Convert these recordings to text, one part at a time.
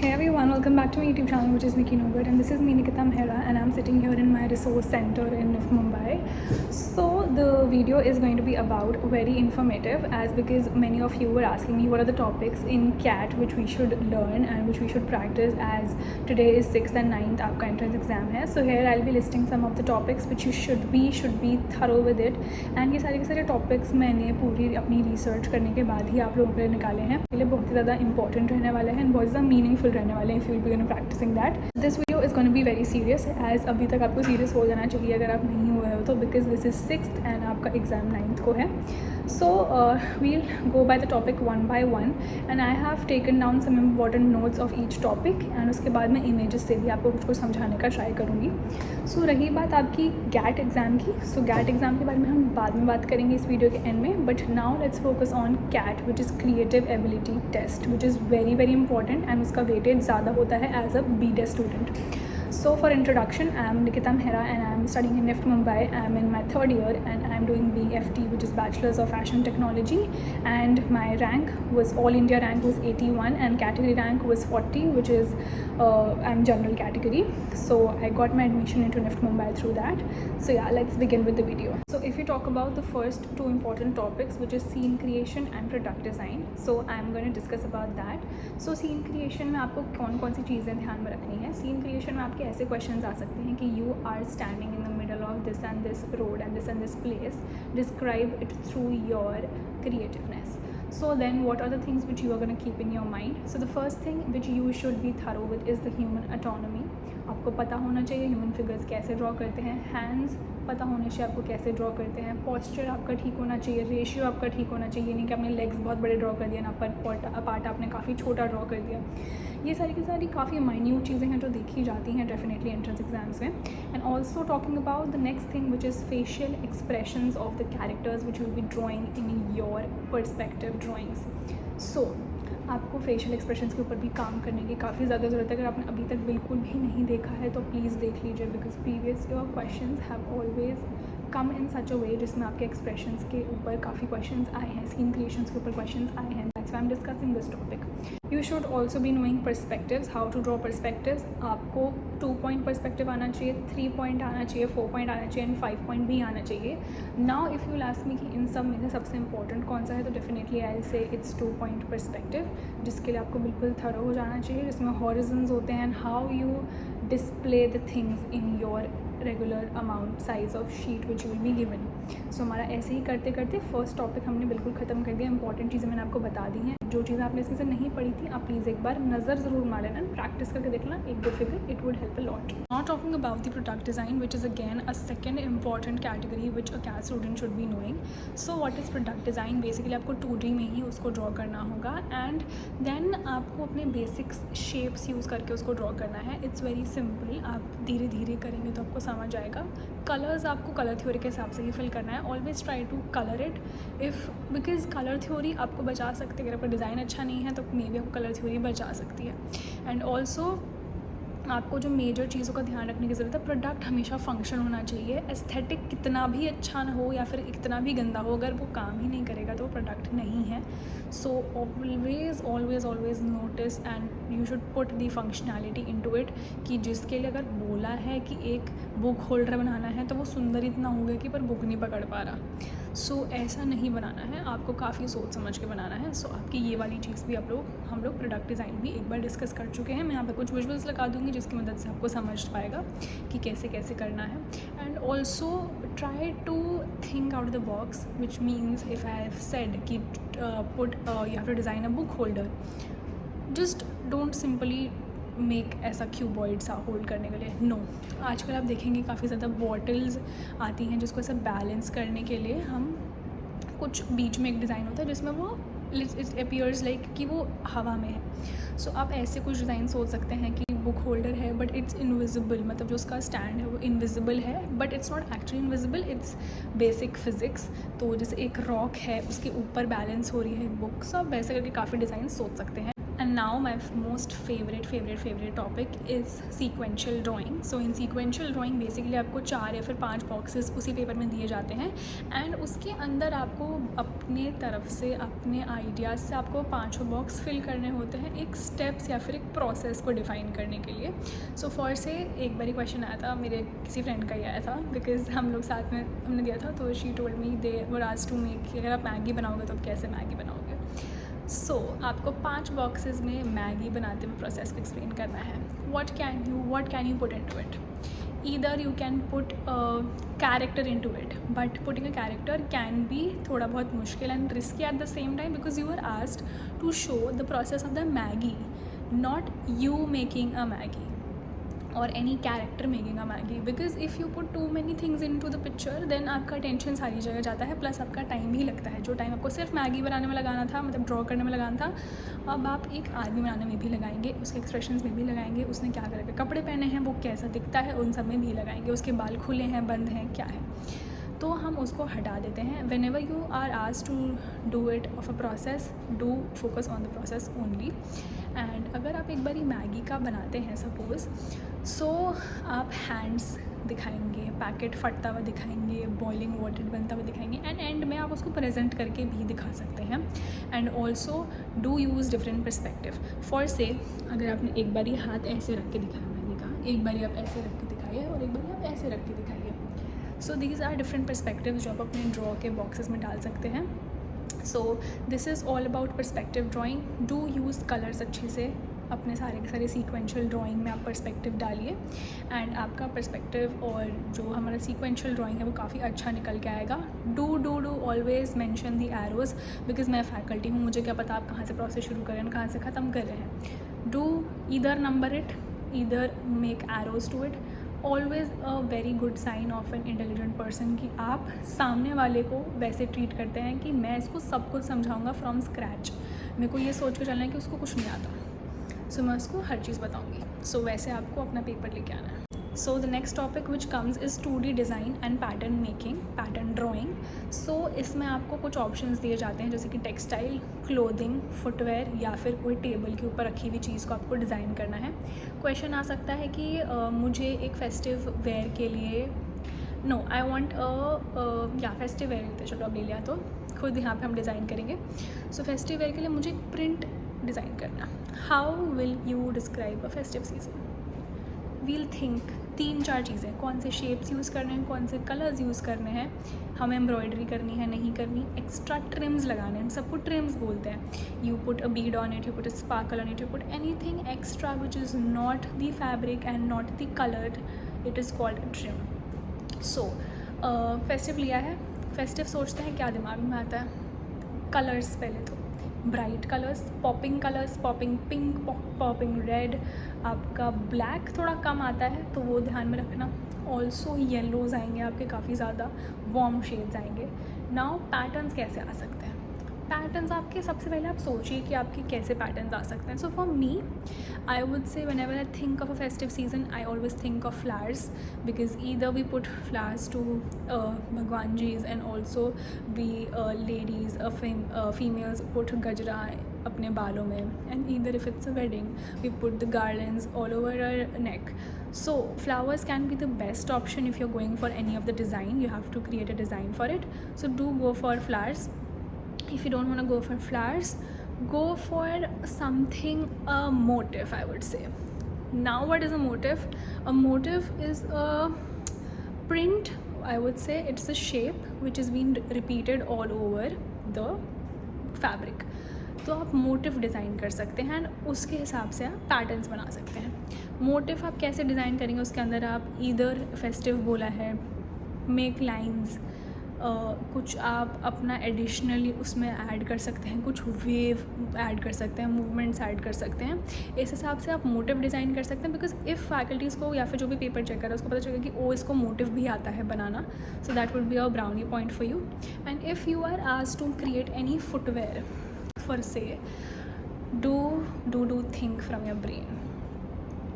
Hey everyone, welcome back to my YouTube channel, which is Nikki Nogat, and this is me, Nikita Mehra, and I'm sitting here in my resource center in Mumbai. So the video is going to be about very informative, as because many of you were asking me what are the topics in CAT which we should learn and which we should practice, as today is 6th and 9th आपका entrance exam है. So here I'll be listing some of the topics which you should be thorough with it, and ये सारे के सारे topics मैंने पूरी अपनी research करने के बाद ही आप लोगों के लिए निकाले हैं. ये बहुत ही ज़्यादा important रहने वाले हैं, बहुत ज़्यादा meaningful रहने वाले हैं if you'll be practicing that. This video is going to be very serious, as अभी तक आपको serious हो जाना चाहिए अगर आप नहीं हुए हो तो, because this is 6th and आपका exam 9th को है. So we'll go by the topic one by one, and I have taken down some important notes of each topic, and उसके बाद मैं images से भी आपको कुछ समझाने का try करूँगी. So रही बात आपकी GAT एग्ज़ाम की, so GAT एग्ज़ाम के बारे में हम बाद में बात करेंगे इस वीडियो के end में, but now let's focus on CAT, which is Creative Ability Test, which is very very important, and उसका weightage ज़्यादा होता है as a B.Tech student. So for introduction, I am Nikita Mehra and I am studying in NIFT Mumbai. I am in my 3rd year and I am doing BFT, which is Bachelor's of Fashion Technology, and my rank was All India rank was 81 and category rank was 40, which is I'm general category. So I got my admission into NIFT Mumbai through that. So yeah, let's begin with the video. So if you talk about the first two important topics, which is scene creation and product design, so I am going to discuss about that. So scene creation में आपको कौन कौन सी चीज़ें ध्यान में रखनी है. Scene creation में आपके ऐसे क्वेश्चंस आ सकते हैं कि you are standing in the middle of this and this road and this place, describe it through your creativeness. So then what are the things which you are going to keep in your mind? So the first thing which you should be thorough with is the human anatomy. आपको पता होना चाहिए human figures कैसे draw करते हैं, hands पता होने चाहिए आपको कैसे ड्रॉ करते हैं, पॉस्चर आपका ठीक होना चाहिए, रेशियो आपका ठीक होना चाहिए, नहीं कि आपने लेग्स बहुत बड़े ड्रॉ कर दिया ना, पर पार्ट आपने काफ़ी छोटा ड्रॉ कर दिया. ये सारी की सारी काफ़ी माइन्यूट चीज़ें हैं जो देखी जाती हैं डेफिनेटली एंट्रेंस एग्जाम्स में. And also talking about the next thing which is facial expressions of the characters which will be drawing in your perspective drawings. So आपको फेशियल एक्सप्रेशंस के ऊपर भी काम करने की काफ़ी ज़्यादा ज़रूरत है. अगर आपने अभी तक बिल्कुल भी नहीं देखा है तो प्लीज़ देख लीजिए, because previous year questions have always come in such a way जिसमें आपके एक्सप्रेशंस के ऊपर काफ़ी क्वेश्चंस आए हैं, स्किन क्रिएशंस के ऊपर क्वेश्चंस आए हैं. That's why I am discussing this topic. You should also be knowing perspectives, how to draw perspectives. आपको 2 पॉइंट पर्सपेक्टिव आना चाहिए, 3 पॉइंट आना चाहिए, 4 पॉइंट आना चाहिए, एंड 5 पॉइंट भी आना चाहिए. नाउ इफ़ यू लास्ट मी कि इन सब में से सबसे इंपॉर्टेंट कौन सा है, तो definitely I will say it's 2 point perspective, जिसके लिए आपको बिल्कुल थरो हो जाना चाहिए, जिसमें हॉरिजन्स होते हैं, and how you display the things in your regular amount size of sheet which will be given. So हमारा ऐसे ही करते करते फर्स्ट टॉपिक हमने बिल्कुल ख़त्म कर दिया. इंपॉर्टेंट चीज़ें मैंने आपको बता दी हैं. जो चीज़ें आपने इसमें से नहीं पढ़ी थी आप प्लीज़ एक बार नज़र ज़रूर मार लेना, प्रैक्टिस करके देखना एक दो figure, it would help a lot. Not talking about the product design, which is again a second important category which a CAT student should be knowing. So what is product design? Basically आपको 2D में ही उसको draw करना होगा, and then आपको अपने basics shapes use करके उसको draw करना है. इट्स वेरी सिंपल, आप धीरे धीरे करेंगे तो आपको समझ आएगा. कलर्स आपको कलर थ्योरी के हिसाब से ही फिल करना है. Always try to colour it if, because colour theory आपको बचा सकते है. अगर आपका डिज़ाइन अच्छा नहीं है तो मे बी आपको कलर थ्योरी बचा सकती है. एंड ऑल्सो आपको जो मेजर चीज़ों का ध्यान रखने की ज़रूरत है, प्रोडक्ट हमेशा फंक्शन होना चाहिए. एस्थेटिक कितना भी अच्छा ना हो या फिर कितना भी गंदा हो, अगर वो काम ही नहीं करेगा तो वो प्रोडक्ट नहीं है. So always always always notice and you should put the functionality into it, कि जिसके लिए अगर बोला है कि एक बुक होल्डर बनाना है तो वो सुंदर इतना होगा कि पर बुक नहीं पकड़ पा रहा. सो ऐसा नहीं बनाना है, आपको काफ़ी सोच समझ के बनाना है. सो आपकी ये वाली चीज़ भी हम लोग प्रोडक्ट डिज़ाइन भी एक बार डिस्कस कर चुके हैं. मैं यहाँ पे कुछ विजुअल्स लगा दूँगी जिसकी मदद से आपको समझ पाएगा कि कैसे कैसे करना है. And also try to think out the box, which means if I have said कि put you have to design a book holder, just don't simply make ऐसा क्यूबॉइड सा होल्ड करने के लिए. नो, आजकल आप देखेंगे काफ़ी ज़्यादा बॉटल्स आती हैं जिसको ऐसा बैलेंस करने के लिए हम कुछ बीच में एक डिज़ाइन होता है जिसमें वो इट अपीयर्स लाइक कि वो हवा में है. सो आप ऐसे कुछ डिज़ाइन सोच सकते हैं कि बुक होल्डर है बट इट्स इनविजिबल, मतलब जो उसका स्टैंड है वो इनविजिबल है, but it's not actually invisible, it's basic physics. तो जैसे एक रॉक है उसके ऊपर बैलेंस हो रही है बुक, सब वैसे करके काफ़ी डिज़ाइन सोच सकते हैं. And And now my most favorite topic is sequential drawing. So in sequential drawing basically आपको 4 या फिर 5 बॉक्सेस उसी पेपर में दिए जाते हैं एंड उसके अंदर आपको अपने तरफ से अपने आइडियाज़ से आपको 5 बॉक्स फिल करने होते हैं एक स्टेप्स या फिर एक प्रोसेस को डिफ़ाइन करने के लिए. सो फॉर से एक बारी क्वेश्चन आया था, मेरे किसी फ्रेंड का ही आया था बिकॉज हम लोग साथ में हमने दिया था. तो she told me they were asked to make, अगर आप मैगी बनाओगे तो आप कैसे मैगी बनाओगे. सो आपको 5 बॉक्सेस में मैगी बनाते हुए प्रोसेस को एक्सप्लेन करना है. What can you put into it. Either you can put character into it, but putting a character can be थोड़ा बहुत मुश्किल and risky at the same time because you are asked to show the process of the Maggi, not you making a Maggi or any character making a Maggi, because if you put too many things into the picture then आपका tension सारी जगह जाता है, plus आपका time भी लगता है. जो टाइम आपको सिर्फ मैगी बनाने में लगाना था, मतलब ड्रॉ करने में लगाना था, अब आप एक आदमी बनाने में भी लगाएंगे, उसके एक्सप्रेशंस में भी लगाएंगे, उसने क्या करके कपड़े पहने हैं, वो कैसा दिखता है, उन सब में भी लगाएंगे, उसके बाल खुले हैं बंद हैं क्या है, तो हम उसको हटा देते हैं. Whenever you are asked to do it of a process, do focus on the process only. And अगर आप एक बारी मैगी का बनाते हैं सपोज़, सो आप हैंड्स दिखाएंगे, पैकेट फटता हुआ दिखाएंगे, बॉइलिंग वाटर बनता हुआ दिखाएंगे एंड एंड में आप उसको प्रेजेंट करके भी दिखा सकते हैं. And also do use different perspective. For से अगर आपने एक बारी हाथ ऐसे रख के दिखाया मैगी का, एक बारी आप ऐसे रख के दिखाइए और एक बारी आप ऐसे रख के दिखाइए. So these are different perspective जो आप अपने ड्रॉ के बॉक्सेस में डाल सकते हैं. So this is all about perspective drawing. Do use colours अच्छे से, अपने सारे के सारे सीक्वेंशियल ड्राइंग में आप पर्सपेक्टिव डालिए एंड आपका पर्सपेक्टिव और जो हमारा सीक्वेंशियल ड्राइंग है वो काफ़ी अच्छा निकल के आएगा. Do always mention the arrows because मैं फैकल्टी हूँ, मुझे क्या पता आप कहाँ से प्रोसेस शुरू कर रहे हैं, कहाँ से ख़त्म कर रहे हैं. Do either number it, either make arrows to it. Always a very good sign of an intelligent person कि आप सामने वाले को वैसे ट्रीट करते हैं कि मैं इसको सब कुछ समझाऊंगा फ्रॉम स्क्रैच, मेरे को ये सोच के चलना है कि उसको कुछ नहीं आता, सो मैं उसको हर चीज़ बताऊंगी. सो वैसे आपको अपना पेपर लेके आना है. So the next topic which comes is 2D design and pattern making, pattern drawing. So इसमें आपको कुछ ऑप्शंस दिए जाते हैं जैसे कि टेक्सटाइल, क्लोथिंग, फुटवेयर या फिर कोई टेबल के ऊपर रखी हुई चीज़ को आपको डिज़ाइन करना है. क्वेश्चन आ सकता है कि मुझे एक फेस्टिव वेयर के लिए आई वॉन्ट या फेस्टिव वेयर लेते, चलो अब ले लिया तो खुद यहाँ पे हम डिज़ाइन करेंगे. सो फेस्टिव वेयर के लिए मुझे एक प्रिंट डिज़ाइन करना. How will you describe a festive season. We'll think 3-4 चीज़ें, कौन से शेप्स यूज़ करने हैं, कौन से कलर्स यूज़ करने हैं, हमें एम्ब्रॉयडरी करनी है नहीं करनी, एक्स्ट्रा ट्रिम्स लगाने हैं, हम सबको ट्रिम्स बोलते हैं. You put a Beed on it, you put a sparkle on it, you put anything extra which is not the fabric and not the coloured, it is called trim. So festive लिया है, festive सोचते हैं क्या दिमाग में आता है, colours. पहले तो bright colours, popping pink, popping red. आपका ब्लैक थोड़ा कम आता है तो वो ध्यान में रखना. ऑल्सो येलोज आएंगे आपके काफ़ी ज़्यादा, वार्म शेड्स आएंगे. नाउ पैटर्न्स कैसे आ सकते हैं. पैटर्न्स आपके सबसे पहले आप सोचिए कि आपके कैसे पैटर्न्स आ सकते हैं. So for me I would say whenever I think of a festive season I always think of flowers because either we put flowers to भगवान जीज and also we ladies females put गजरा अपने बालों में and either if it's a wedding we put the garlands all over our neck. So flowers can be the best option if you're going for any of the design. You have to create a design for it. So do go for flowers. If you don't want to go for flowers, go for something, a motif, I would say. Now what is a motif? A motif is a print, I would say. It's a shape which is being repeated all over the fabric. तो आप motive design कर सकते हैं and उसके हिसाब से आप patterns बना सकते हैं. मोटिव आप कैसे डिज़ाइन करेंगे, उसके अंदर आप ईदर फेस्टिव बोला है, मेक लाइंस, कुछ आप अपना एडिशनली उसमें ऐड कर सकते हैं, कुछ वेव ऐड कर सकते हैं, मूवमेंट्स ऐड कर सकते हैं. इस हिसाब से आप मोटिव डिज़ाइन कर सकते हैं बिकॉज इफ़ फैकल्टीज़ को या फिर जो भी पेपर चेक कर रहा है उसको पता चलेगा कि ओ इसको मोटिव भी आता है बनाना. So that would be a brownie point for you. And if you are asked to create any footwear for say, do think from your brain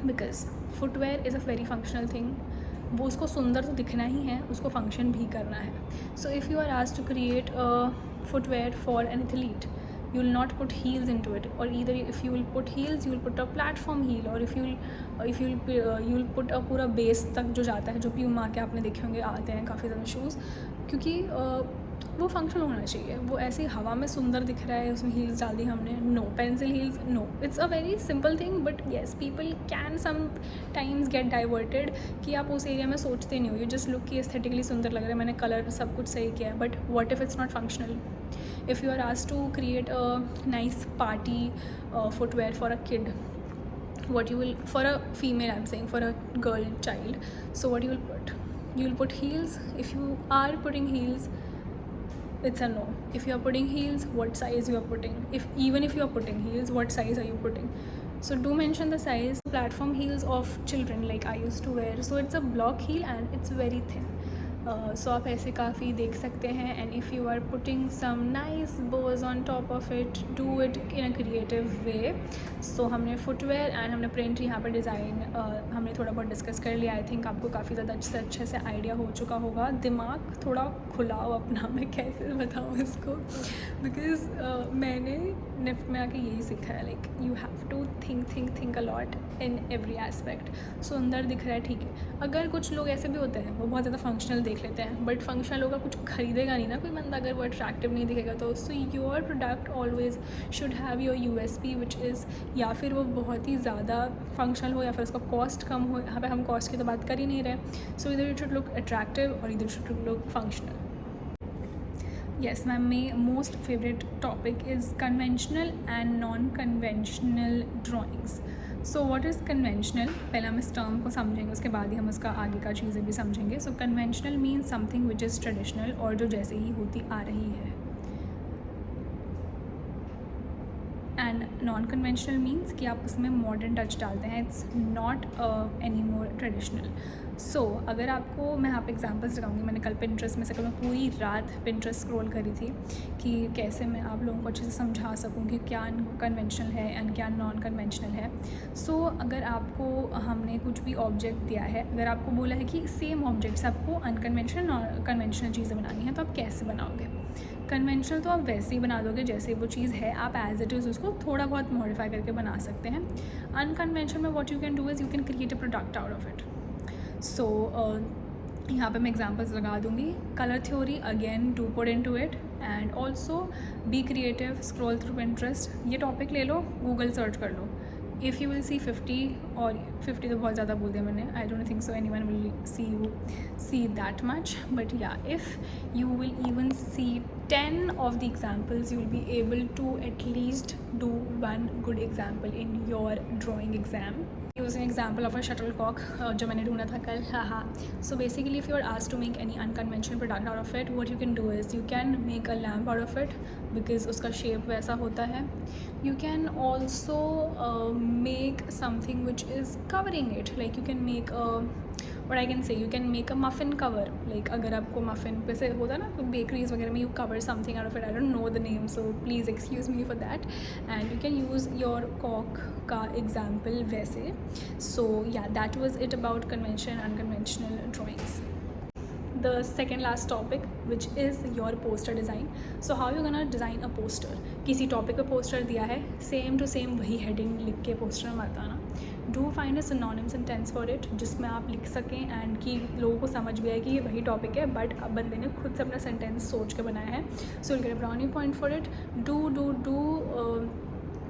because footwear is a very functional thing. वो उसको सुंदर तो दिखना ही है, उसको function भी करना है. So if you are asked to create a footwear for an athlete, you will not put heels into it, or either if you will put heels you will put a platform heel, or if you will put a पूरा base तक जो जाता है, जो Puma के आपने देखे होंगे आते हैं काफ़ी ज़्यादा शूज़, क्योंकि वो फंक्शनल होना चाहिए। वो ऐसे ही हवा में सुंदर दिख रहा है, उसमें हील्स डाल दी हमने, no, pencil heels no, it's a very simple thing, but yes people can sometimes get diverted कि आप उस एरिया में सोचते नहीं हो, यू जस्ट लुक कि एस्थेटिकली सुंदर लग रहा है, मैंने कलर सब कुछ सही किया है, but what if it's not functional? If you are asked to create a nice party footwear for a kid, what you will, for a female I'm saying, for a girl child, so what you will put? You will put heels. If you are putting heels, it's a no. If you are putting heels, what size you are putting? Even if you are putting heels, what size are you putting? So do mention the size. Platform heels of children like I used to wear, so it's a block heel and it's very thin. So आप ऐसे काफ़ी देख सकते हैं, and if you are putting some nice bows on top of it, do it in a creative way. So हमने footwear and हमने print, यहाँ पर डिज़ाइन हमने थोड़ा बहुत डिस्कस कर लिया। आई थिंक आपको काफ़ी ज़्यादा अच्छे से आइडिया हो चुका होगा। दिमाग थोड़ा खुलाओ अपना, मैं कैसे बताऊँ इसको, बिकॉज मैंने निफ्ट में आके यही सीखा है, like you have to think a lot in every aspect. सुंदर दिख रहा है, ठीक है। अगर कुछ लोग ऐसे भी होते हैं, वो बहुत ज़्यादा फंक्शनल देख लेते हैं, बट फंक्शनल होगा कुछ खरीदेगा नहीं ना कोई बंदा, अगर वो अट्रैक्टिव नहीं दिखेगा तो। So your product always should have your USP which is, या फिर वो बहुत ही ज़्यादा फंक्शनल हो या फिर उसका कॉस्ट कम हो। यहाँ पे हम कॉस्ट की तो बात कर ही नहीं रहे। सो इधर इट शुड लुक अट्रैक्टिव और इधर should look functional. Yes, my most favorite topic is conventional and non-conventional drawings. So what is conventional? पहले हम इस टर्म को समझेंगे, उसके बाद ही हम उसका आगे का चीज़ें भी समझेंगे। So conventional means something which is traditional, और जो जैसे ही होती आ रही है। एंड नॉन कन्वेंशनल मीन्स कि आप उसमें मॉडर्न टच डालते हैं, it's not any more traditional. So अगर आपको, मैं यहाँ पे एग्जांपल्स दिखाऊंगी। मैंने कल पिंटरेस्ट में से, कल मैं पूरी रात पिंटरेस्ट स्क्रॉल करी थी कि कैसे मैं आप लोगों को अच्छे से समझा सकूँ कि क्या कन्वेंशनल है एंड क्या नॉन कन्वेंशनल है। सो अगर आपको हमने कुछ भी ऑब्जेक्ट दिया है, अगर आपको बोला है कि सेम ऑब्जेक्ट्स आपको अनकन्वेंशनल और कन्वेंशनल चीज़ें बनानी है, तो आप कैसे बनाओगे? कन्वेंशनल तो आप वैसे ही बना दोगे जैसे वो चीज़ है, आप एज इट इज़ उसको थोड़ा बहुत मॉडिफाई करके बना सकते हैं। अनकन्वेंशनल में what you can do is you can create a product out of it. So यहाँ पे मैं एग्जांपल्स लगा दूँगी। Colour theory, again do put into it, and also be creative, scroll through Pinterest. ये टॉपिक ले लो, Google search कर लो। इफ़ यू विल सी 50, और 50 तो बहुत ज़्यादा बोल दिया मैंने, I don't think so anyone will see that much, but या if you will even see 10 of the examples, you will be able to at least do one good example in your drawing exam. Use an example of a shuttlecock जो मैंने ढूंढा था कल। हाँ। So basically if you are asked to make any unconventional product out of it, what you can do is you can make a lamp out of it because उसका shape वैसा होता है। You can also make something which is covering it, like you can make a, what I can say, you can make a muffin cover, like अगर आपको muffin वैसे होता है ना bakeries वगैरह में, you cover something out of it, I don't know the name, so please excuse me for that, and you can use your cork का example वैसे। So yeah, that was it about conventional and unconventional drawings. The second last topic, which is your poster design. So how you gonna design a poster? किसी topic पे poster दिया है, same to same वही heading लिख के poster में बताना। Do find a synonym sentence for it, जिसमें आप लिख सकें एंड कि लोगों को समझ भी आए कि ये वही टॉपिक है, बट अब बंदे ने खुद से अपना सेंटेंस सोच के बनाया है। So will get a brownie point for it. Do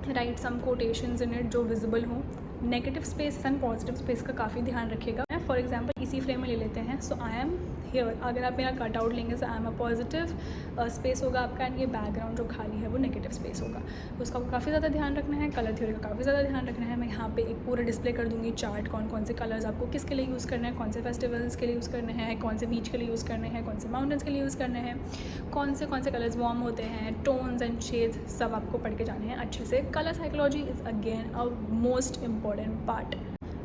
write some quotations in it जो विजिबल हो। Negative space and positive space का काफ़ी ध्यान रखिएगा। फॉर एग्जाम्पल इसी फ्रेम में ले लेते हैं। सो आई एम हियर, अगर आप मेरा कट आउट लेंगे तो I am a positive space होगा आपका, एंड ये बैकग्राउंड जो खाली है वो नेगेटिव स्पेस होगा। तो उसका काफ़ी ज़्यादा ध्यान रखना है। कलर थ्योरी का काफ़ी ज़्यादा ध्यान रखना है। मैं यहाँ पे एक पूरा डिस्प्ले कर दूँगी चार्ट, कौन कौन से कलर्स आपको किसके लिए यूज़ करना है, कौन से फेस्टिवल्स के लिए यूज़ करने हैं, कौन से बीच के लिए यूज़ करने हैं, कौन से माउंटेन्स के लिए यूज़ करने हैं, कौन से कलर्स वार्म होते हैं, टोन्स एंड शेड्स सब आपको पढ़ के जाने हैं अच्छे से। Colour psychology is again a most important part.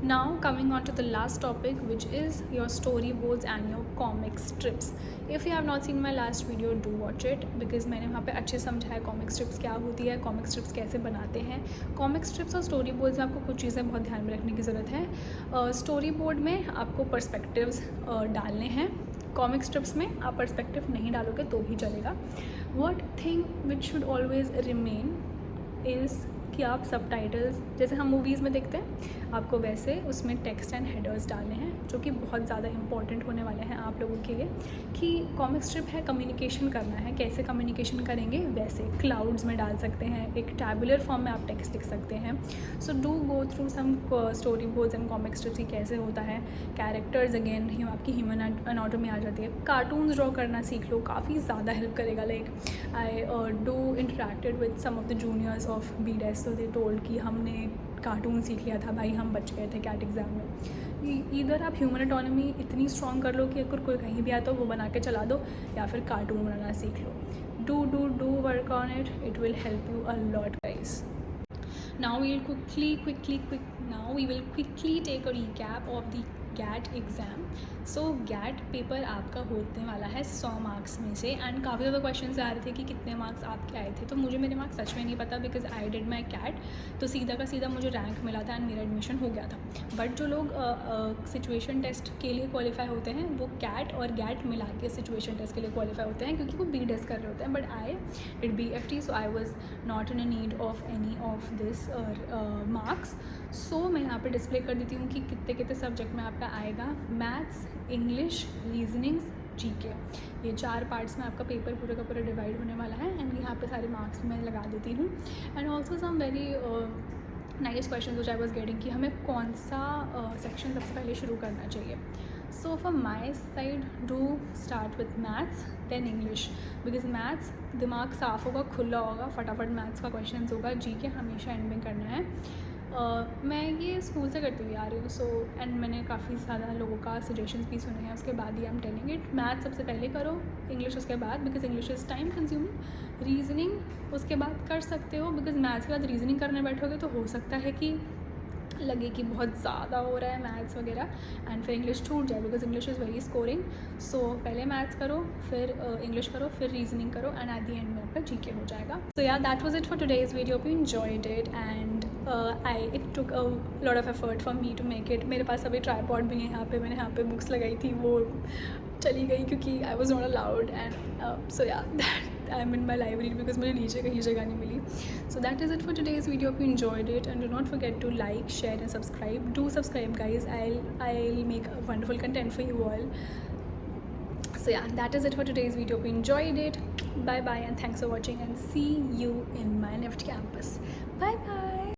Now coming on to the last topic, which is your storyboards and your comic strips. If you have not seen my last video, do watch it because मैंने वहाँ पे अच्छे समझाया comic strips क्या होती है, comic strips कैसे बनाते हैं। कॉमिक स्ट्रिप्स और स्टोरी बोर्ड्स में आपको कुछ चीज़ें बहुत ध्यान में रखने की ज़रूरत है। स्टोरी बोर्ड में आपको पर्सपेक्टिव्स डालने हैं, कॉमिक स्ट्रिप्स में आप पर्सपेक्टिव नहीं डालोगे तो भी चलेगा. What thing which should always remain is कि आप सबटाइटल्स जैसे हम मूवीज़ में देखते हैं आपको वैसे उसमें टेक्स्ट एंड हेडर्स डालने हैं, जो कि बहुत ज़्यादा इंपॉर्टेंट होने वाले हैं आप लोगों के लिए. कि कॉमिक स्ट्रिप है, कम्युनिकेशन करना है, कैसे कम्युनिकेशन करेंगे वैसे क्लाउड्स में डाल सकते हैं, एक टैबुलर फॉर्म में आप टेक्स्ट लिख सकते हैं. So do go through some storyboards and comic strips की कैसे होता है. कैरेक्टर्स अगेन आपकी ह्यूमन एनाटॉमी आ जाती है. कार्टून्स ड्रॉ करना सीख लो, काफ़ी ज़्यादा हेल्प करेगा. Like I do interacted with some of the juniors of BDES, so they told कि हमने कार्टून सीख लिया था भाई, हम बच गए थे कैट एग्ज़ाम में. इधर आप ह्यूमन एटोनॉमी इतनी स्ट्रॉन्ग कर लो कि अगर कोई कहीं भी आता हो वो बना के चला दो, या फिर कार्टून बनाना सीख लो. Do work on it, it will help you a lot guys. Now we will quickly take a recap of the GAT exam. So GAT paper आपका होने वाला है 100 मार्क्स में से. एंड काफ़ी ज़्यादा क्वेश्चंस आ रहे थे कि कितने मार्क्स आपके आए थे. तो मुझे मेरे मार्क्स सच में नहीं पता, because I did my CAT. तो सीधा का सीधा मुझे रैंक मिला था एंड मेरा एडमिशन हो गया था. बट जो लोग सिचुएशन टेस्ट के लिए क्वालिफाई होते हैं वो कैट और GAT मिला के सिचुएशन टेस्ट के लिए क्वालिफाई होते हैं, क्योंकि वो BDES कर रहे होते हैं. But I did BFT, so I was not in need of any of this marks. सो मैं यहाँ पे डिस्प्ले कर देती हूँ कि कितने कितने सब्जेक्ट में आपका आएगा. मैथ्स, इंग्लिश, रीजनिंग्स, GK, ये 4 पार्ट्स में आपका पेपर पूरे का पूरा डिवाइड होने वाला है. एंड यहाँ पे सारे मार्क्स मैं लगा देती हूँ. And also some very nice question which I was getting कि हमें कौन सा सेक्शन सबसे पहले शुरू करना चाहिए. So for my side do start with maths then English, because maths दिमाग साफ़ होगा, खुला होगा, फटाफट मैथ्स का क्वेश्चन होगा. GK हमेशा एंड में करना है. मैं ये स्कूल से करती हुई आ रही हूँ. सो एंड मैंने काफ़ी ज़्यादा लोगों का सजेशंस भी सुने हैं, उसके बाद ही I am telling it. Math सबसे पहले करो, इंग्लिश उसके बाद, because English is time consuming. Reasoning उसके बाद कर सकते हो, बिकॉज मैथ्स के बाद रीजनिंग करने बैठोगे तो हो सकता है कि लगे कि बहुत ज़्यादा हो रहा है मैथ्स वगैरह, एंड फिर इंग्लिश छूट जाए, because English is very scoring. So पहले मैथ्स करो, फिर इंग्लिश करो, फिर रीजनिंग करो, एंड एट द एंड में आपका GK हो जाएगा. सो या that was it for today's video. Hope you enjoyed it and it took a lot of effort for me to make it. मेरे पास अभी ट्राईपॉड भी है यहाँ पे, मैंने यहाँ पे बुक्स लगाई थी, वो चली गई क्योंकि I was not allowed. And so या that I am in my library, because मुझे नीचे कहीं जगह नहीं मिली. So that is it for today's video. Hope you enjoyed it, and do not forget to like, share and subscribe. Do subscribe guys, I'll make a wonderful content for you all. So yeah, that is it for today's video. Hope you enjoyed it. Bye bye and thanks for watching, and see you in my next campus. Bye bye.